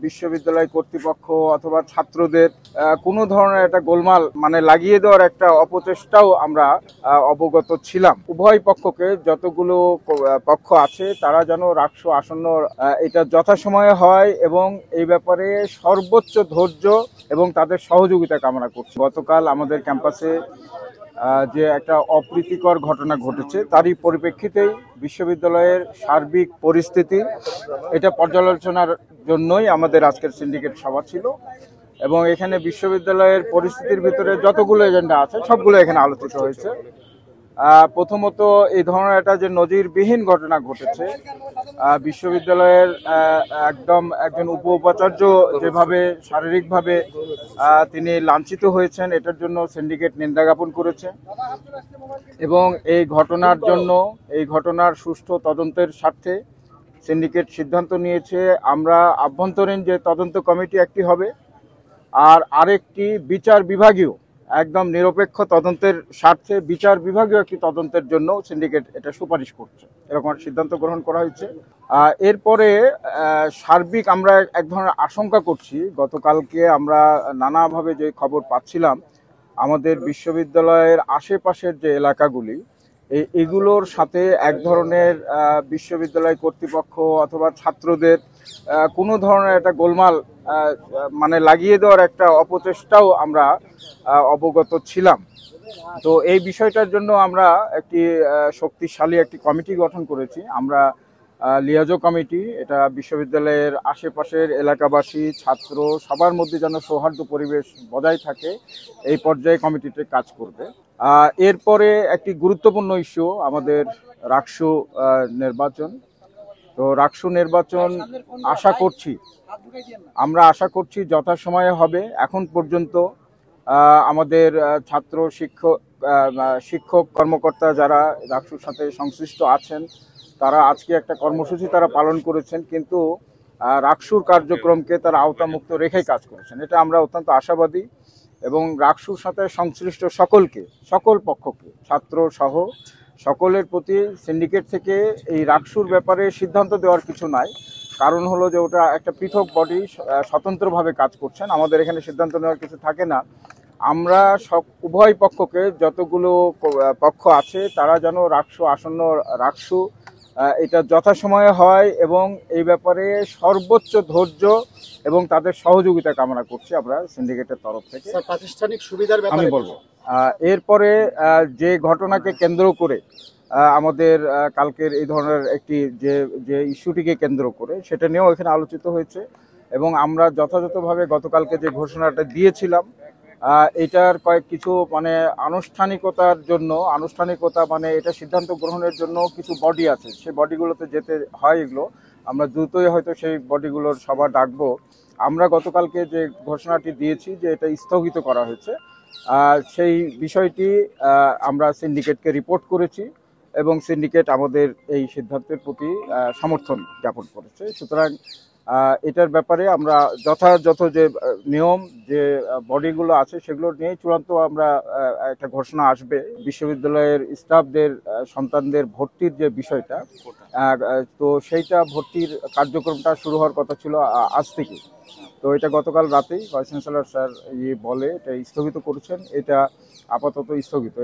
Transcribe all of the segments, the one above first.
বিশ্ববিদ্যালয় কর্তৃপক্ষ অথবা ছাত্রদের কোনো ধরনের একটা গোলমাল লাগিয়ে দেওয়ার একটা অপচেষ্টাও আমরা অবগত ছিলাম। উভয় পক্ষকে যতগুলো পক্ষ আছে তারা যেন রাকসু আসন্ন এটা যথাসময়ে হয় এবং এই ব্যাপারে সর্বোচ্চ ধৈর্য এবং তাদের সহযোগিতা কামনা করছি। গতকাল আমাদের ক্যাম্পাসে যে একটা অপ্রীতিকর ঘটনা ঘটেছে তারই পরিপ্রেক্ষিতেই বিশ্ববিদ্যালয়ের সার্বিক পরিস্থিতি এটা পর্যালোচনার জন্যই আমাদের আজকের সিন্ডিকেট সভা ছিল এবং এখানে বিশ্ববিদ্যালয়ের পরিস্থিতির ভিতরে যতগুলো এজেন্ডা আছে সবগুলো এখানে আলোচিত হয়েছে। প্রথমত এই ধরনের একটা যে নজিরবিহীন ঘটনা ঘটেছে, বিশ্ববিদ্যালয়ের একজন উপাচার্য যেভাবে শারীরিকভাবে তিনি লাঞ্ছিত হয়েছেন এটার জন্য সিন্ডিকেট নিন্দা জ্ঞাপন করেছে এবং এই ঘটনার সুষ্ঠু তদন্তের স্বার্থে সিন্ডিকেট সিদ্ধান্ত নিয়েছে আমরা আভ্যন্তরীণ যে তদন্ত কমিটি একটি হবে আর আরেকটি বিচার বিভাগীয় একদম নিরপেক্ষ তদন্তের স্বার্থে বিচার বিভাগীয় একটি তদন্তের জন্য সিন্ডিকেট এটা সুপারিশ করছে, এরকম সিদ্ধান্ত গ্রহণ করা হয়েছে। এরপরে সার্বিক আমরা এক ধরনের আশঙ্কা করছি, গতকালকে আমরা নানাভাবে যে খবর পাচ্ছিলাম আমাদের বিশ্ববিদ্যালয়ের আশেপাশের যে এলাকাগুলি এগুলোর সাথে এক ধরনের বিশ্ববিদ্যালয় কর্তৃপক্ষ অথবা ছাত্রদের কোনো ধরনের একটা গোলমাল লাগিয়ে দেওয়ার একটা অপচেষ্টাও আমরা অবগত ছিলাম। তো এই বিষয়টার জন্য আমরা একটি শক্তিশালী একটি কমিটি গঠন করেছি, আমরা লিয়াজো কমিটি। এটা বিশ্ববিদ্যালয়ের আশেপাশের এলাকাবাসী ছাত্র সবার মধ্যে যেন সৌহার্দ্য পরিবেশ বজায় থাকে এই পর্যায়ে কমিটিতে কাজ করবে। এরপরে একটি গুরুত্বপূর্ণ ইস্যু আমাদের রাকসু নির্বাচন। তো রাকসু নির্বাচন আমরা আশা করছি যথাসময়ে হবে। এখন পর্যন্ত আমাদের ছাত্র শিক্ষক কর্মকর্তা যারা রাকসুর সাথে সংশ্লিষ্ট আছেন তারা আজকে একটা কর্মসূচি তারা পালন করেছেন, কিন্তু রাকসুর কার্যক্রমকে তারা আওতামুক্ত রেখেই কাজ করেছেন, এটা আমরা অত্যন্ত আশাবাদী এবং রাকসুর সাথে সংশ্লিষ্ট সকল পক্ষকে ছাত্র সহ সকলের প্রতি সিন্ডিকেট থেকে এই রাকসুর ব্যাপারে সিদ্ধান্ত দেওয়ার কিছু নাই। কারণ হলো যে ওটা একটা পৃথক বডি, স্বতন্ত্রভাবে কাজ করছেন, আমাদের এখানে সিদ্ধান্ত নেওয়ার কিছু থাকে না। আমরা উভয় পক্ষকে যতগুলো পক্ষ আছে তারা যেন রাকসু এটা যথাসময়ে হয় এবং এই ব্যাপারে সর্বোচ্চ ধৈর্য এবং তাদের সহযোগিতা কামনা করছি আমরা সিন্ডিকেটের তরফ থেকে। প্রাতিষ্ঠানিক সুবিধার ব্যাপারে আমি বলবো এরপরে যে ঘটনাকে কেন্দ্র করে আমাদের কালকের এই ধরনের একটি যে ইস্যুটিকে কেন্দ্র করে সেটা নিয়েও এখানে আলোচিত হয়েছে এবং আমরা যথাযথভাবে গতকালকে যে ঘোষণাটা দিয়েছিলাম এটার কিছু আনুষ্ঠানিকতার জন্য এটা সিদ্ধান্ত গ্রহণের জন্য কিছু বডি আছে, সেই বডিগুলোতে যেতে হয়। এগুলো আমরা দ্রুতই হয়তো সেই বডিগুলোর সভা ডাকবো। আমরা গতকালকে যে ঘোষণাটি দিয়েছি যে এটা স্থগিত করা হয়েছে সেই বিষয়টি আমরা সিন্ডিকেটকে রিপোর্ট করেছি এবং সিন্ডিকেট আমাদের এই সিদ্ধান্তের প্রতি সমর্থন জ্ঞাপন করেছে। সুতরাং এটার ব্যাপারে আমরা যথাযথ যে নিয়ম যে বডিগুলো আছে সেগুলো নিয়ে চূড়ান্ত আমরা একটা ঘোষণা আসবে। বিশ্ববিদ্যালয়ের স্টাফদের সন্তানদের ভর্তির যে বিষয়টা, তো সেইটা ভর্তির কার্যক্রমটা শুরু হওয়ার কথা ছিল আজ থেকে, তো এটা গতকাল রাতেই ভাইস চ্যান্সেলর স্যার বলে এটা স্থগিত করেছেন। এটা আপাতত স্থগিত,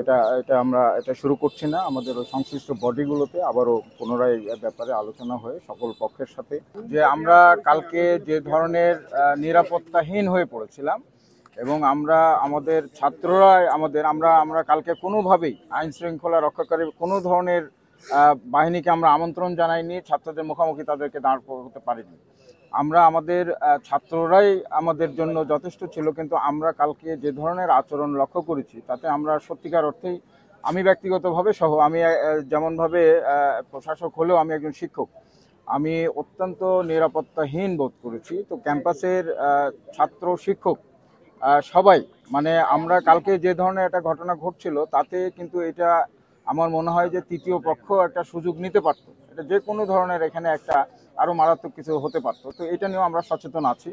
এটা আমরা শুরু করছি না। আমাদের ওই সংশ্লিষ্ট বডিগুলোতে আবারও পুনরায় ব্যাপারে আলোচনা হয়ে সকল পক্ষের সাথে যে আমরা কালকে যে ধরনের নিরাপত্তাহীন হয়ে পড়েছিলাম এবং আমাদের ছাত্ররা আমরা কালকে কোনোভাবেই আইন শৃঙ্খলা রক্ষাকারী কোনো ধরনের বাহিনীকে আমরা আমন্ত্রণ জানাইনি, ছাত্রদের মুখোমুখি তাদেরকে দাঁড় করতে পারিনি। আমাদের ছাত্ররাই আমাদের জন্য যথেষ্ট ছিল, কিন্তু আমরা কালকে যে ধরনের আচরণ লক্ষ্য করেছি তাতে আমরা সত্যিকার অর্থেই আমি ব্যক্তিগতভাবে সহ আমি যেমনভাবে প্রশাসক হলেও আমি একজন শিক্ষক, আমি অত্যন্ত নিরাপত্তাহীন বোধ করেছি। তো ক্যাম্পাসের ছাত্র শিক্ষক সবাই আমরা কালকে যে ধরনের একটা ঘটনা ঘটছিল তাতে কিন্তু এটা আমার মনে হয় যে তৃতীয় পক্ষ একটা সুযোগ নিতে পারতো, এটা যে কোনো ধরনের এখানে একটা আরও মারাত্মক কিছু হতে পারতো। তো এটা নিয়েও আমরা সচেতন আছি।